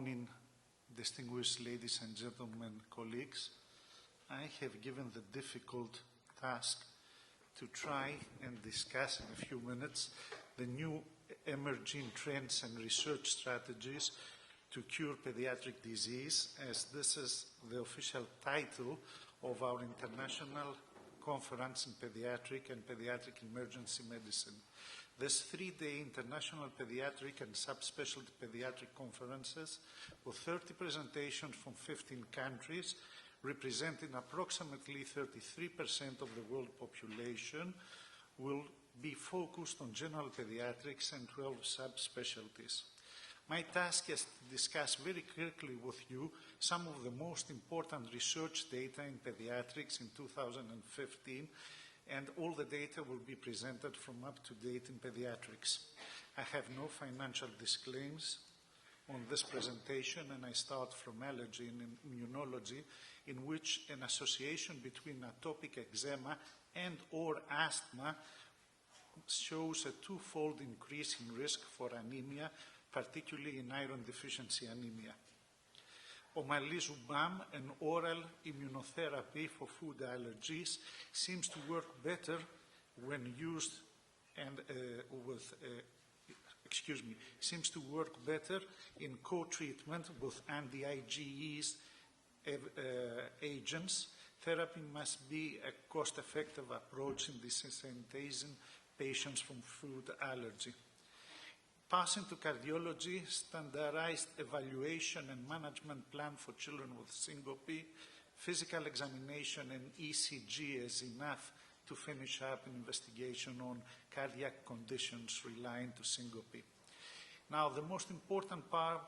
morning, distinguished ladies and gentlemen, colleagues. I have given the difficult task to try and discuss in a few minutes the new emerging trends and research strategies to cure pediatric disease, as this is the official title of our international conference in pediatric and pediatric emergency medicine. This three-day international pediatric and subspecialty pediatric conferences with 30 presentations from 15 countries, representing approximately 33% of the world population, will be focused on general pediatrics and 12 subspecialties. My task is to discuss very quickly with you some of the most important research data in pediatrics in 2015, and all the data will be presented from up to date in pediatrics. I have no financial disclaimers on this presentation, and I start from allergy and immunology, in which an association between atopic eczema and or asthma shows a twofold increase in risk for anemia, particularly in iron deficiency anemia. Omalizumab, an oral immunotherapy for food allergies, seems to work better when used and seems to work better in co-treatment with anti-IgE agents. Therapy must be a cost-effective approach in desensitizing patients from food allergy. Passing to cardiology, standardized evaluation and management plan for children with syncope, physical examination and ECG is enough to finish up an investigation on cardiac conditions relying to syncope. Now, the most important part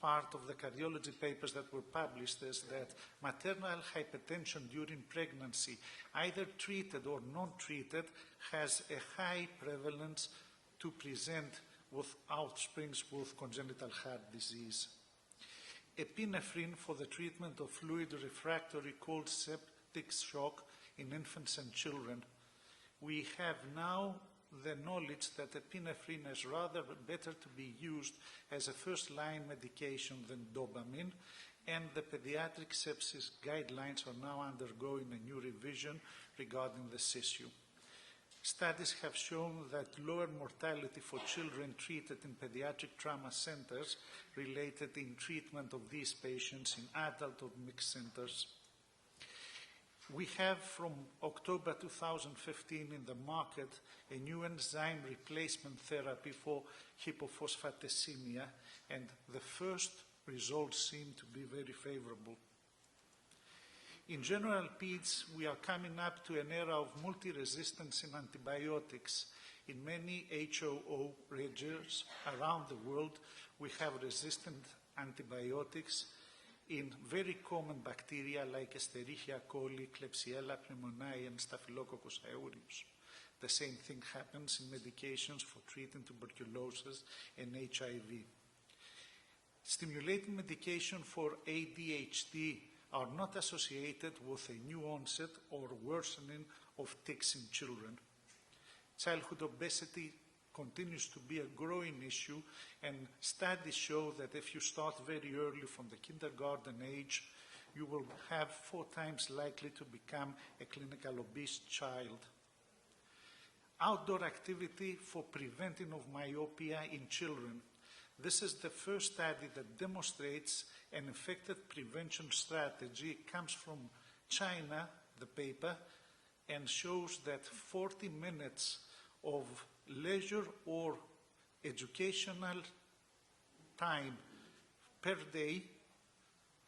of the cardiology papers that were published is that maternal hypertension during pregnancy, either treated or non-treated, has a high prevalence to present with offsprings with congenital heart disease. Epinephrine for the treatment of fluid refractory cold septic shock in infants and children. We have now the knowledge that epinephrine is rather better to be used as a first-line medication than dopamine, and the pediatric sepsis guidelines are now undergoing a new revision regarding this issue. Studies have shown that lower mortality for children treated in pediatric trauma centers related in treatment of these patients in adult or mixed centers. We have from October 2015 in the market a new enzyme replacement therapy for hypophosphatemia, and the first results seem to be very favorable. In general peds, we are coming up to an era of multi-resistance in antibiotics. In many HOO regions around the world, we have resistant antibiotics in very common bacteria like Escherichia coli, Klebsiella pneumoniae, and Staphylococcus aureus. The same thing happens in medications for treating tuberculosis and HIV. Stimulating medication for ADHD are not associated with a new onset or worsening of tics in children. Childhood obesity continues to be a growing issue, and studies show that if you start very early from the kindergarten age, you will have 4 times likely to become a clinical obese child. Outdoor activity for preventing of myopia in children. This is the first study that demonstrates an effective prevention strategy. It comes from China, the paper, and shows that 40 minutes of leisure or educational time per day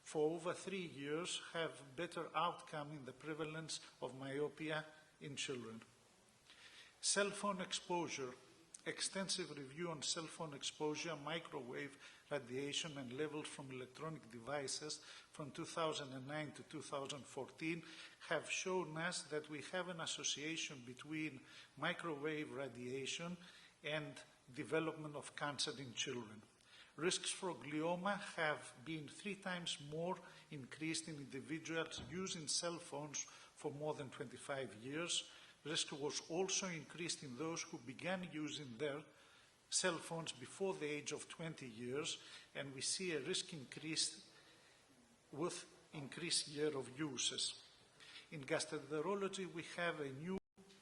for over 3 years have better outcome in the prevalence of myopia in children. Cell phone exposure. Extensive review on cell phone exposure, microwave radiation, and levels from electronic devices from 2009 to 2014 have shown us that we have an association between microwave radiation and development of cancer in children. Risks for glioma have been 3 times more increased in individuals using cell phones for more than 25 years. Risk was also increased in those who began using their cell phones before the age of 20 years, and we see a risk increase with increased year of uses. In gastroenterology, we have a new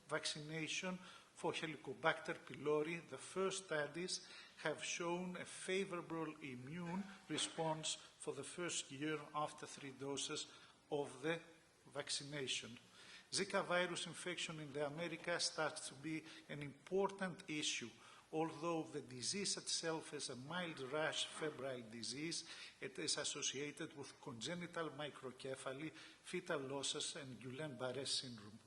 vaccination for Helicobacter pylori. The first studies have shown a favorable immune response for the first year after 3 doses of the vaccination. Zika virus infection in the Americas starts to be an important issue. Although the disease itself is a mild rash febrile disease, it is associated with congenital microcephaly, fetal losses, and Guillain-Barré syndrome.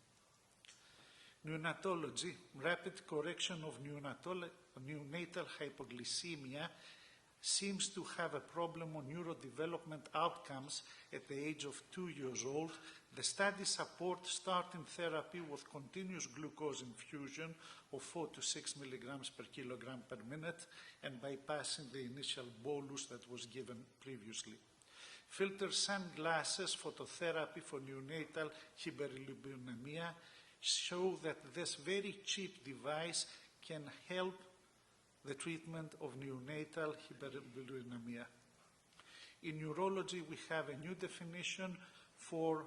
Neonatology, rapid correction of neonatal hypoglycemia seems to have a problem on neurodevelopment outcomes at the age of 2 years old. The study supports starting therapy with continuous glucose infusion of 4 to 6 milligrams per kilogram per minute and bypassing the initial bolus that was given previously. Filter sunglasses phototherapy for neonatal hyperbilirubinemia show that this very cheap device can help the treatment of neonatal hyperbilirubinemia. In neurology, we have a new definition for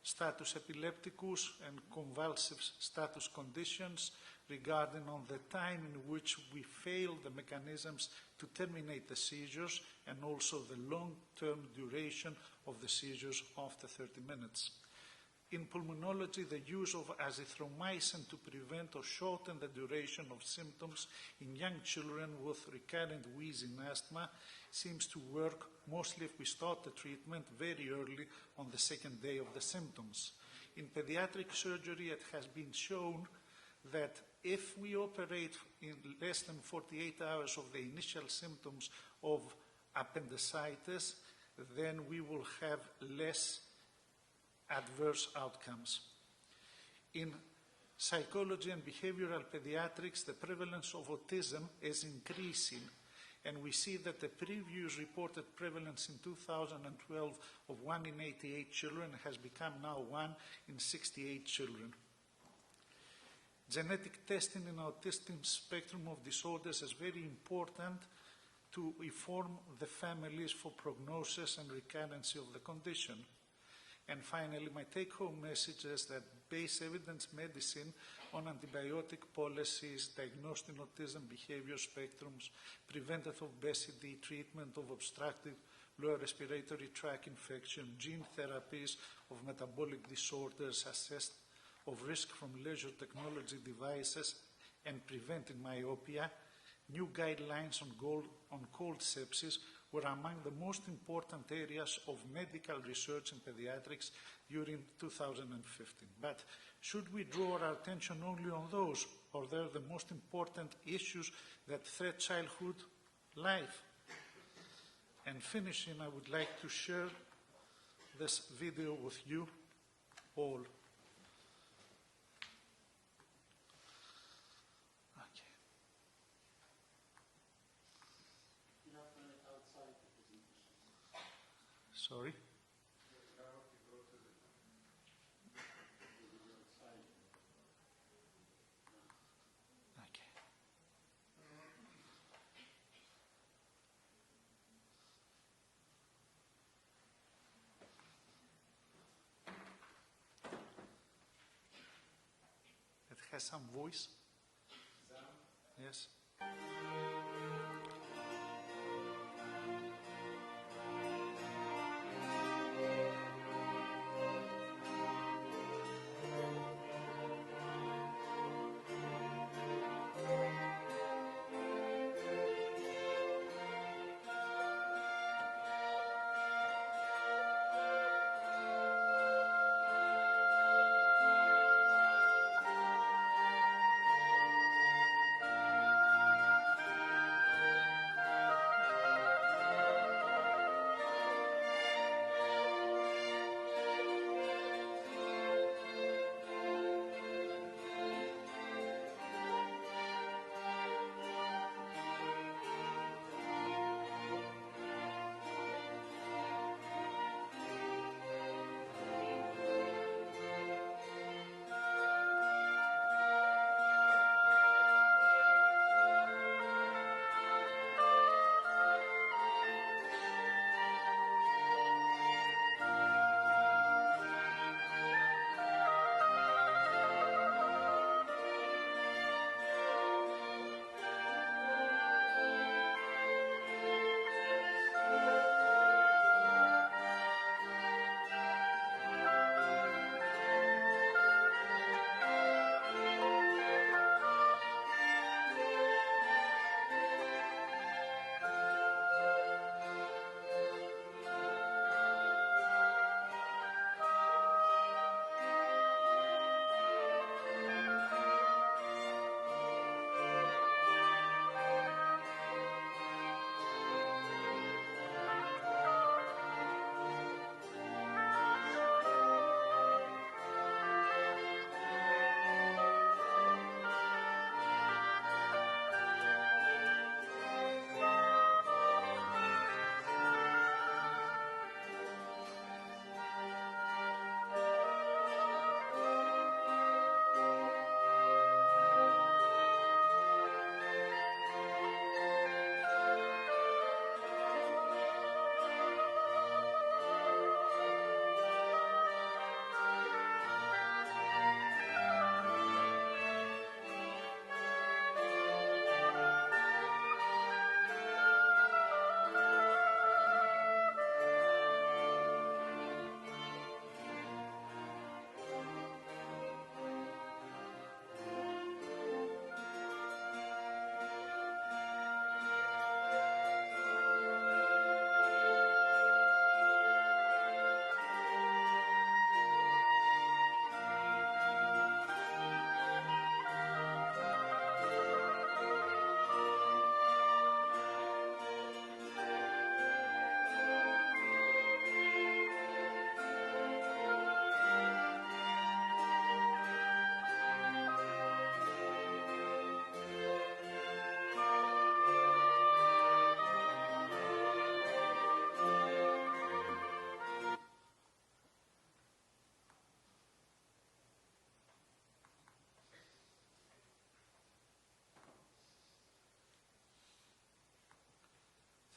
status epilepticus and convulsive status conditions regarding on the time in which we fail the mechanisms to terminate the seizures and also the long-term duration of the seizures after 30 minutes. In pulmonology, the use of azithromycin to prevent or shorten the duration of symptoms in young children with recurrent wheezing asthma seems to work mostly if we start the treatment very early on the second day of the symptoms. In pediatric surgery, it has been shown that if we operate in less than 48 hours of the initial symptoms of appendicitis, then we will have less adverse outcomes. In psychology and behavioral pediatrics, the prevalence of autism is increasing, and we see that the previous reported prevalence in 2012 of 1 in 88 children has become now 1 in 68 children. Genetic testing in autistic spectrum of disorders is very important to inform the families for prognosis and recurrency of the condition. And finally, my take-home message is that base evidence medicine on antibiotic policies, diagnosing autism behavior spectrums, preventive obesity, treatment of obstructive lower respiratory tract infection, gene therapies of metabolic disorders, assessed of risk from leisure technology devices, and preventing myopia, new guidelines on cold sepsis were among the most important areas of medical research in pediatrics during 2015. But should we draw our attention only on those, or they're the most important issues that threat childhood life? And finishing, I would like to share this video with you all. Sorry? Okay. It has some voice. Yes.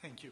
Thank you.